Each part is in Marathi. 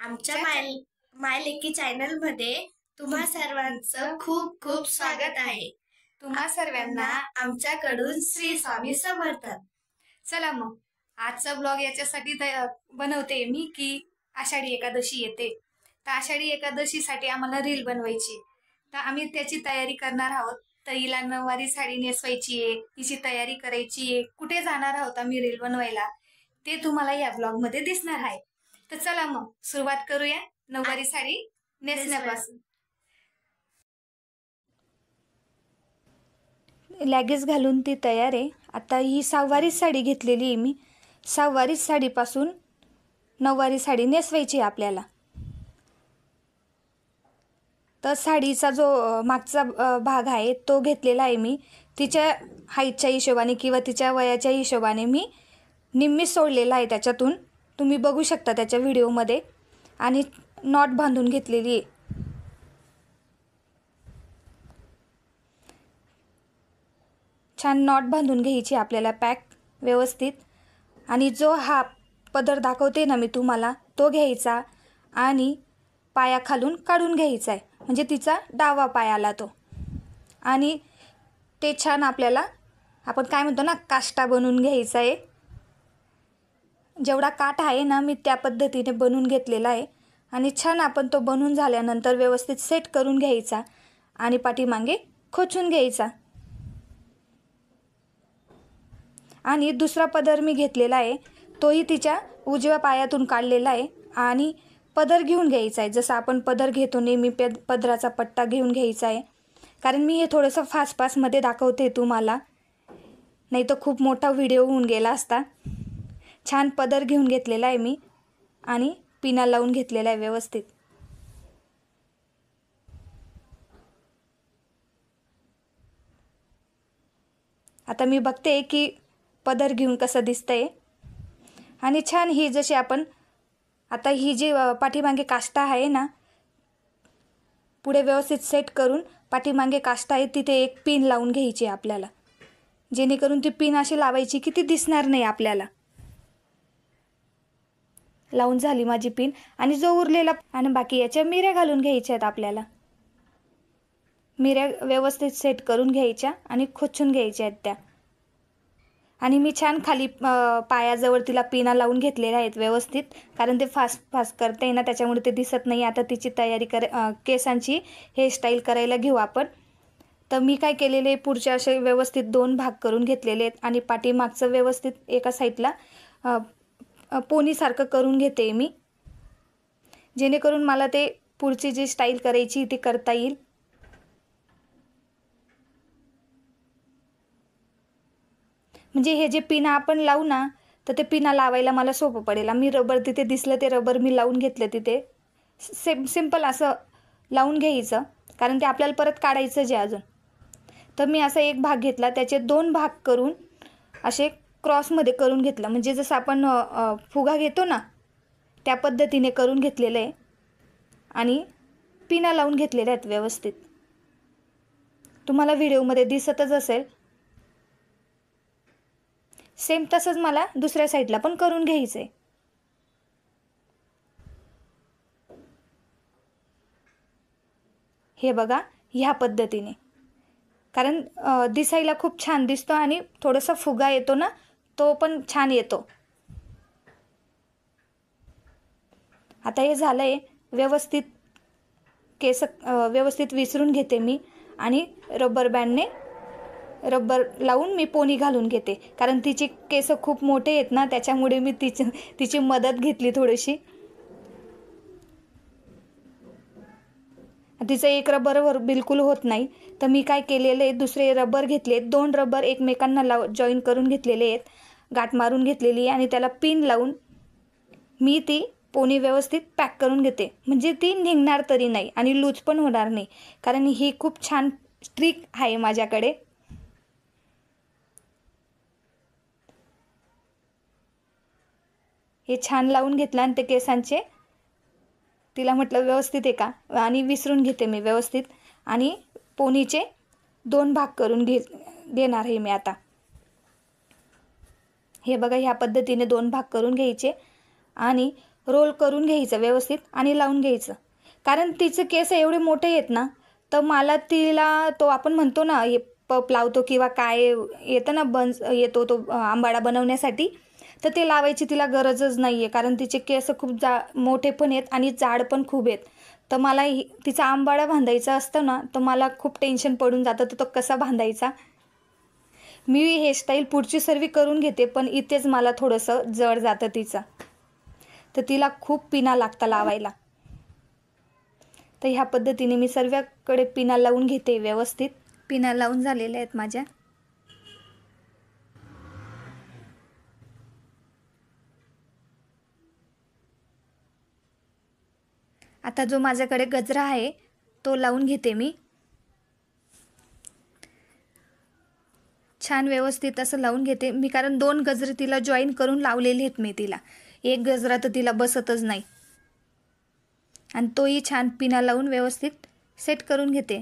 आमच्या माय लेकी चॅनल मध्ये तुम्हा सर्वांचं खूप खूप स्वागत आहे। तुम्हा सर्वांना आमच्याकडून श्री स्वामी समर्थ। चला मग आजचा ब्लॉग याच्यासाठी बनवते मी की आषाढी एकादशी येते, तर आषाढी एकादशीसाठी आम्हाला रील बनवायची, तर आम्ही त्याची तयारी करणार आहोत। तर हिला नऊवारी साडी नेसवायची आहे, हिची तयारी करायची आहे, कुठे जाणार आहोत आम्ही रील बनवायला ते तुम्हाला या ब्लॉग मध्ये दिसणार आहे। तर चला मग सुरुवात करूया नऊवारी साडी नेसण्यापासून। लॅगेज घालून ती तयार आहे। आता ही सहावारी साडी घेतलेली आहे मी। सहावारी साडीपासून नऊवारी साडी नेसवायची आपल्याला। तर साडीचा जो मागचा भाग आहे तो घेतलेला आहे मी तिच्या हाईटच्या हिशोबाने किंवा तिच्या वयाच्या हिशोबाने मी निम्मी सोडलेला आहे त्याच्यातून, तुम्ही बघू शकता त्याच्या व्हिडिओमध्ये। आणि नॉट बांधून घेतलेली आहे। छान नॉट बांधून घ्यायची आपल्याला पॅक व्यवस्थित। आणि जो हा पदर दाखवते ना मी तुम्हाला तो घ्यायचा आणि पायाखालून काढून घ्यायचा आहे, म्हणजे तिचा डावा पाय आला तो। आणि ते छान आपल्याला आपण काय म्हणतो ना काष्टा बनवून घ्यायचा आहे। जेवढा काठ आहे ना मी त्या पद्धतीने बनवून घेतलेला आहे। आणि छान आपण तो बनवून झाल्यानंतर व्यवस्थित सेट करून घ्यायचा आणि पाठीमागे खोचून घ्यायचा। आणि दुसरा पदर मी घेतलेला आहे तोही तिच्या उजव्या पायातून काढलेला आहे आणि पदर घेऊन घ्यायचा आहे। जसं आपण पदर घेतो नेहमी पदराचा पट्टा घेऊन घ्यायचा आहे, कारण मी हे थोडंसं फास्ट मध्ये दाखवते तुम्हाला, नाही तर खूप मोठा व्हिडिओ होऊन गेला असता। छान पदर घेऊन घेतलेला आहे मी आणि पिना लावून घेतलेला आहे व्यवस्थित। आता मी बघते की पदर घेऊन कसं दिसतंय। आणि छान ही जशी आपण आता ही जी पाठीमागे काष्टा आहे ना पुढे व्यवस्थित सेट करून पाठीमागे काष्टा आहे तिथे एक पिन लावून घ्यायची आपल्याला, जेणेकरून ती पिन अशी लावायची की ती दिसणार नाही आपल्याला। लावून झाली माझी पिन आणि जो उरलेला आणि बाकी याच्या मिऱ्या घालून घ्यायच्या आहेत आपल्याला। मिऱ्या व्यवस्थित सेट करून घ्यायच्या आणि खोचून घ्यायच्या आहेत त्या। आणि मी छान खाली पायाजवळ तिला पिना लावून घेतलेल्या आहेत व्यवस्थित, कारण ते फास्ट करते ना त्याच्यामुळे ते दिसत नाही। आता तिची तयारी केसांची हेअरस्टाईल करायला घेऊ आपण। तर मी काय केलेले पुढचे असे व्यवस्थित दोन भाग करून घेतलेले आहेत आणि पाठीमागचं व्यवस्थित एका साईडला पोनीसारखं करून घेते मी, जेणेकरून मला ते पुढची जी स्टाईल करायची ती करता येईल। म्हणजे हे जे पिना आपण लावू ना तर ते पिना लावायला मला सोपं पडेल। मी रबर तिथे दिसलं ते रबर मी लावून घेतलं तिथे, सिंपल असं लावून घ्यायचं, कारण ते आपल्याला परत काढायचं जे अजून। तर मी असा एक भाग घेतला, त्याचे दोन भाग करून असे क्रॉसमध्ये करून घेतलं, म्हणजे जसं आपण फुगा घेतो ना त्या पद्धतीने करून घेतलेलं आहे। आणि पिना लावून घेतलेल्या आहेत व्यवस्थित, तुम्हाला व्हिडिओमध्ये दिसतच असेल। सेम तसंच मला दुसऱ्या साईडला पण करून घ्यायचं आहे। हे बघा ह्या पद्धतीने, कारण दिसायला खूप छान दिसतो आणि थोडासा फुगा येतो ना तो पण छान येतो। आता हे झालंय व्यवस्थित, केस व्यवस्थित विसरून घेते मी आणि रबर बँडने रबर लावून मी पोनी घालून घेते, कारण तिची केस खूप मोठे आहेत ना त्याच्यामुळे मी तिची मदत घेतली थोडीशी। तिचं एक रबरवर बिलकुल होत नाही, तर मी काय केलेलं आहे दुसरे रबर घेतले, दोन रबर एकमेकांना जॉईन करून घेतलेले आहेत, गाठ मारून घेतलेली आहे आणि त्याला पिन लावून मी ती पोनी व्यवस्थित पॅक करून घेते, म्हणजे ती निघणार तरी नाही आणि लूज पण होणार नाही, कारण ही खूप छान ट्रिक आहे माझ्याकडे। हे छान लावून घेतलं आणि ते केसांचे तिला म्हटलं व्यवस्थित आहे का, आणि विसरून घेते मी व्यवस्थित आणि पोनीचे दोन भाग करून घेणार आहे मी आता। हे बघा ह्या पद्धतीने दोन भाग करून घ्यायचे आणि रोल करून घ्यायचं व्यवस्थित आणि लावून घ्यायचं. कारण तिचे केस एवढे मोठे आहेत ना, तर मला तिला तो आपण म्हणतो ना हे पप लावतो किंवा काय येतं ना बन्स येतो तो आंबाडा बनवण्यासाठी, तर ते लावायची तिला गरजच नाही आहे. कारण तिचे केस खूप मोठे पण आहेत आणि जाड पण खूप आहेत. तर मला तिचा आंबाडा बांधायचा असतं ना, तर मला खूप टेन्शन पडून जातं तर तो कसा बांधायचा. मी हेअरस्टाईल पुढची सर्व करून घेते, पण इथेच मला थोडंसं जड जातं तिचं. तर तिला खूप पिना लागतं लावायला. तर ह्या पद्धतीने मी सर्वकडे पिना लावून घेते व्यवस्थित. पिना लावून झालेल्या आहेत माझ्या. आता जो माझ्याकडे गजरा आहे तो लावून घेते मी. छान व्यवस्थित असं लावून घेते मी, कारण 2 गजरे तिला जॉईन करून लावलेले आहेत मी तिला. एक गजरा तर तिला बसतच नाही. आणि तोही छान पिना लावून व्यवस्थित सेट करून घेते.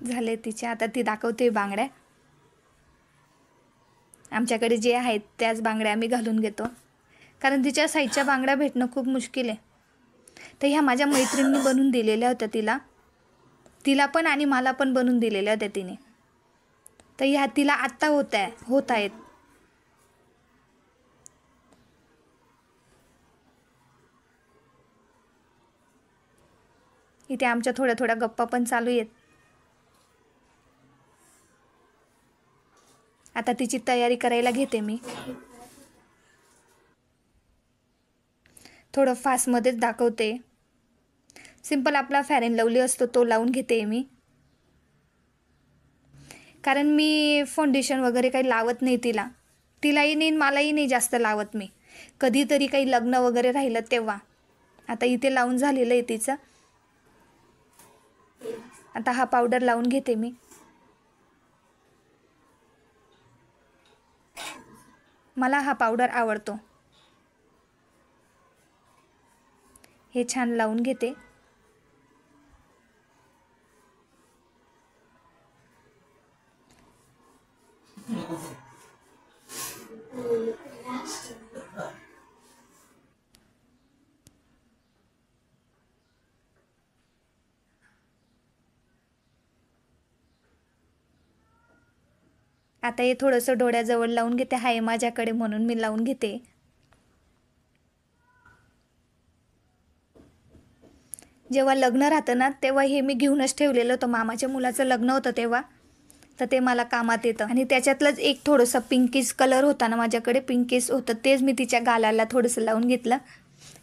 झाले तिचे. आता ती दाखवते बांगड्या. आमच्याकडे जे आहेत त्याच बांगड्या आम्ही घालून घेतो, कारण तिच्या साईजच्या बांगड्या भेटणं खूप मुश्किल आहे. तर ह्या माझ्या मैत्रिणींनी बनवून दिलेल्या होत्या तिला पण आणि मला पण बनवून दिलेल्या होत्या तिने. तर ह्या तिला आत्ता होत आहेत. इथे आमच्या थोड्या थोड्या गप्पा पण चालू आहेत. आता तिची तयारी करायला घेते मी. थोडं फास्टमध्येच दाखवते. सिंपल आपला फेअर अँड लवली असतो तो लावून घेते मी. कारण मी फाउंडेशन वगैरे काही लावत नाही तिलाही नाही मलाही नाही जास्त लावत मी. कधीतरी काही लग्न वगैरे राहिलं तेव्हा. आता इथे लावून झालेलं आहे तिचं. आता हा पावडर लावून घेते मी. मला हा पावडर आवडतो. हे छान लावून घेते. आता हे थोडंसं डोळ्याजवळ लावून घेते. हाय माझ्याकडे म्हणून मी लावून घेते. जेव्हा लग्न राहतं ना तेव्हा हे मी घेऊनच ठेवलेलं होतं. मामाच्या मुलाचं लग्न होतं तेव्हा, तर ते मला कामात येतं. आणि त्याच्यातलंच एक थोडंसं पिंकिश कलर होता ना माझ्याकडे, पिंकिश होतं, तेच मी तिच्या गालाला थोडंसं लावून घेतलं.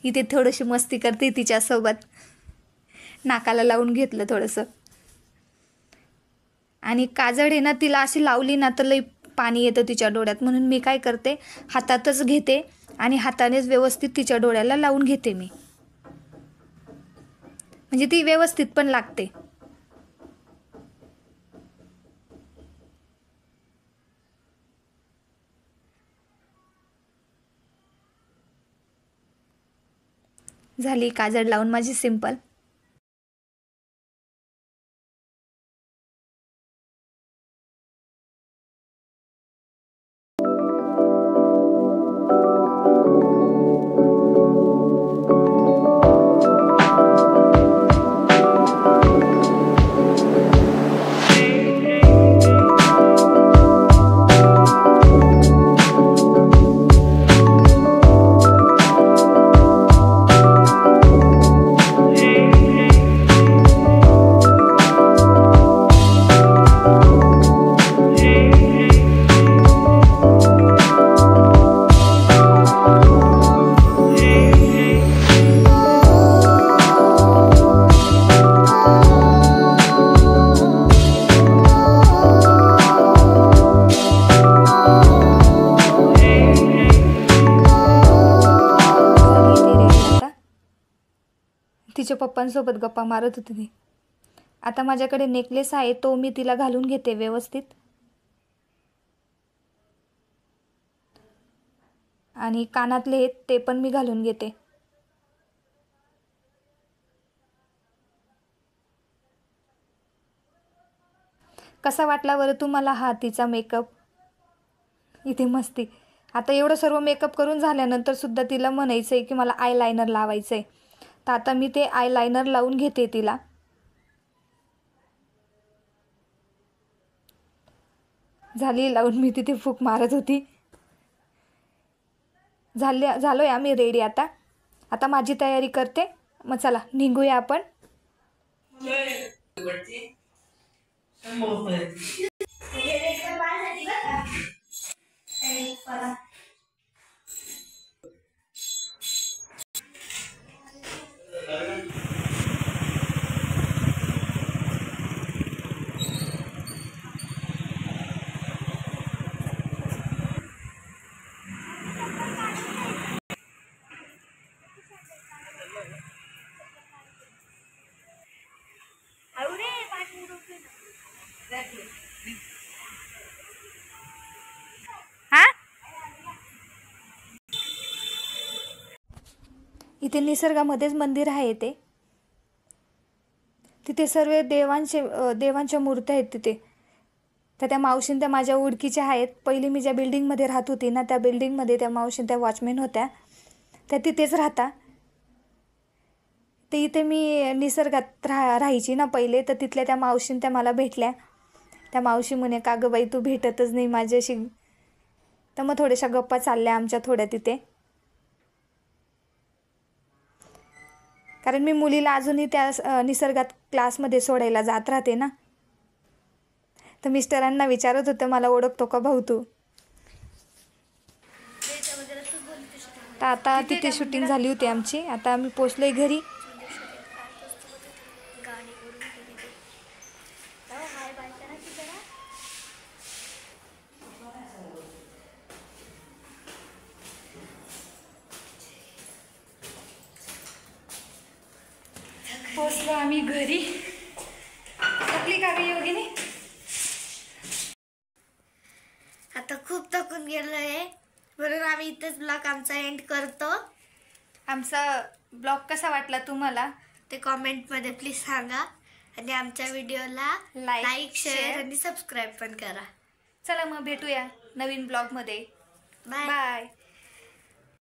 इथे थोडीशी मस्ती करते तिच्यासोबत. नाकाला लावून घेतलं थोडंसं. आणि काजळ आहे ना तिला अशी लावली ना तर लई पाणी येतं तिच्या डोळ्यात, म्हणून मी काय करते हातातच घेते आणि हातानेच व्यवस्थित तिच्या डोळ्याला लावून घेते मी. म्हणजे ती व्यवस्थित पण लागते. झाली काजळ लावून माझी सिंपल. तिच्या पप्पांसोबत गप्पा मारत होती ती. आता माझ्याकडे नेकलेस आहे तो मी तिला घालून घेते व्यवस्थित. आणि कानातले आहेत ते पण मी घालून घेते. कसा वाटला बरं तुम्हाला हा तिचा मेकअप? इथे मस्ती. आता एवढं सर्व मेकअप करून झाल्यानंतर सुद्धा तिला म्हणायचं आहे की मला आयलायनर लावायचं आहे. तर आता मी ते आयलायनर लावून घेते तिला. झाली लावून, मी तिथे फूक मारत होती. झालोय आम्ही रेडी आता. आता माझी तयारी करते. मग चला निघूया आपण. हा, इथे निसर्गामध्येच मंदिर आहे ते. तिथे सर्व देवांच्या मूर्त्या आहेत तिथे. तर त्या मावशीन त्या माझ्या ओळखीच्या आहेत. पहिली मी ज्या बिल्डिंगमध्ये राहत होती ना, त्या बिल्डिंगमध्ये त्या मावशीन त्या वॉचमॅन होत्या. त्या तिथेच राहता. ते इथे मी निसर्गात राहायची ना पहिले. तर तिथल्या त्या मावशीन त्या मला भेटल्या. त्या मावशी म्हणे का गं बाई तू भेटतच नाही माझ्याशी. तर मग थोड्याशा गप्पा चालल्या आमच्या थोड्या तिथे. कारण मी मुलीला अजूनही त्या निसर्गात क्लासमध्ये सोडायला जात राहते ना. तर मिस्टरांना विचारत होतं मला ओळखतो का भाऊ तू. तर आता तिथे शूटिंग झाली होती आमची. आता आम्ही पोचलोय घरी. पोचलो आम्ही घरी. थकली का गं योगिनी? आता खूप थकून गेलोय, म्हणून आम्ही इथेच ब्लॉग आमचा एंड करतो. आमचा ब्लॉग कसा वाटला तुम्हाला ते कॉमेंटमध्ये प्लीज सांगा. आणि आमच्या व्हिडिओला लाईक, शेअर आणि सबस्क्राईब पण करा. चला मग भेटूया नवीन ब्लॉगमध्ये. बाय. बाय.